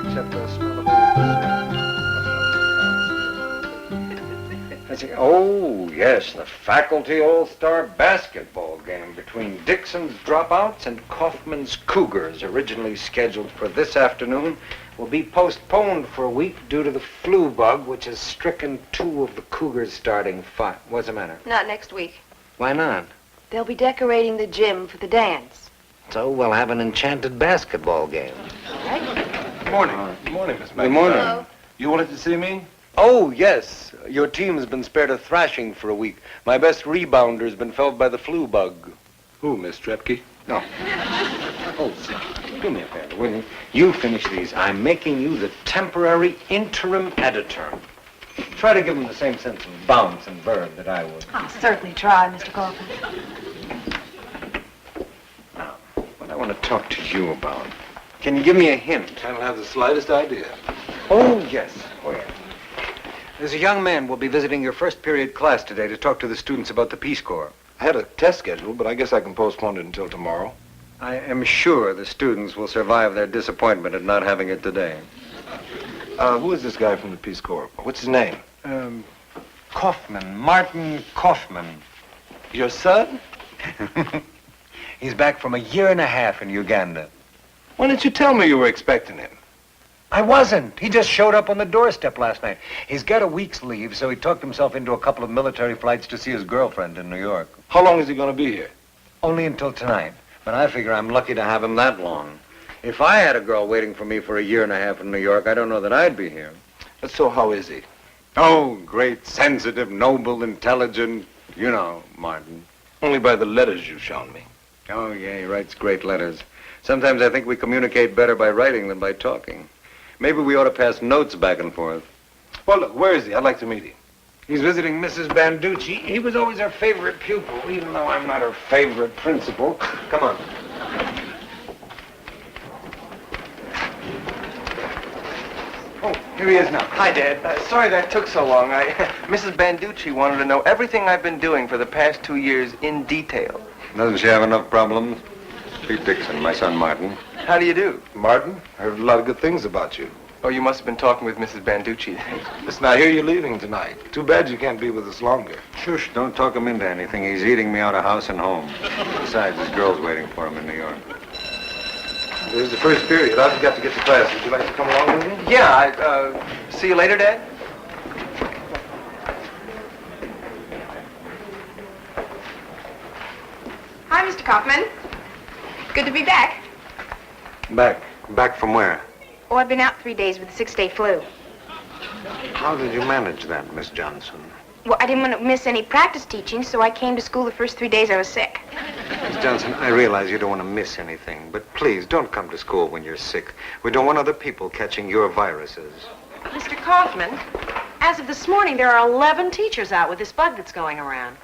Except the smell of Let's see. Oh, yes, the faculty all-star basketball game between Dixon's dropouts and Kaufman's Cougars, originally scheduled for this afternoon, will be postponed for a week due to the flu bug, which has stricken 2 of the Cougars' starting 5. What's the matter? Not next week. Why not? They'll be decorating the gym for the dance. So we'll have an enchanted basketball game. All right? Good morning. Good morning, Miss McIntyre. Good morning. Hello. You wanted to see me? Oh, yes. Your team has been spared a thrashing for a week. My best rebounder has been felled by the flu bug. Who, Miss Trepke? No. Oh, do me a favor, will you? You finish these. I'm making you the temporary interim editor. Try to give them the same sense of bounce and verb that I would. I'll certainly try, Mr. Kaufman. Now, what I want to talk to you about. Can you give me a hint? I don't have the slightest idea. Oh, yes. Oh, yes. There's a young man will be visiting your first period class today to talk to the students about the Peace Corps. I had a test scheduled, but I guess I can postpone it until tomorrow. I am sure the students will survive their disappointment at not having it today. Who is this guy from the Peace Corps? What's his name? Kaufman, Martin Kaufman. Your son? He's back from a year and a half in Uganda. Why didn't you tell me you were expecting him? I wasn't. He just showed up on the doorstep last night. He's got a week's leave, so he talked himself into a couple of military flights to see his girlfriend in New York. How long is he going to be here? Only until tonight. But I figure I'm lucky to have him that long. If I had a girl waiting for me for a year and a half in New York, I don't know that I'd be here. So how is he? Oh, great, sensitive, noble, intelligent. You know, Martin. Only by the letters you've shown me. Oh, yeah, he writes great letters. Sometimes I think we communicate better by writing than by talking. Maybe we ought to pass notes back and forth. Well, look, where is he? I'd like to meet him. He's visiting Mrs. Banducci. He was always her favorite pupil, even though I'm not her favorite principal. Come on. Oh, here he is now. Hi, Dad. Sorry that took so long. Mrs. Banducci wanted to know everything I've been doing for the past 2 years in detail. Doesn't she have enough problems? Pete Dixon, my son Martin. How do you do? Martin, I heard a lot of good things about you. Oh, you must have been talking with Mrs. Banducci. Listen, I hear you're leaving tonight. Too bad you can't be with us longer. Shush, don't talk him into anything. He's eating me out of house and home. Besides, his girl's waiting for him in New York. There's the first period. I've got to get to class. Would you like to come along with me? Yeah, see you later, Dad? Hi, Mr. Kaufman. Good to be back. Back? Back from where? Oh, I've been out 3 days with the 6-day flu. How did you manage that, Miss Johnson? Well, I didn't want to miss any practice teaching, so I came to school the first 3 days I was sick. Miss Johnson, I realize you don't want to miss anything, but please don't come to school when you're sick. We don't want other people catching your viruses. Mr. Kaufman, as of this morning, there are 11 teachers out with this bug that's going around.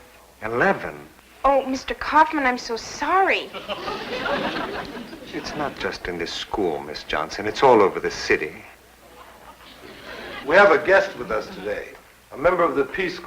11? Oh, Mr. Kaufman, I'm so sorry. It's not just in this school, Miss Johnson. It's all over the city. We have a guest with us today, a member of the Peace Corps.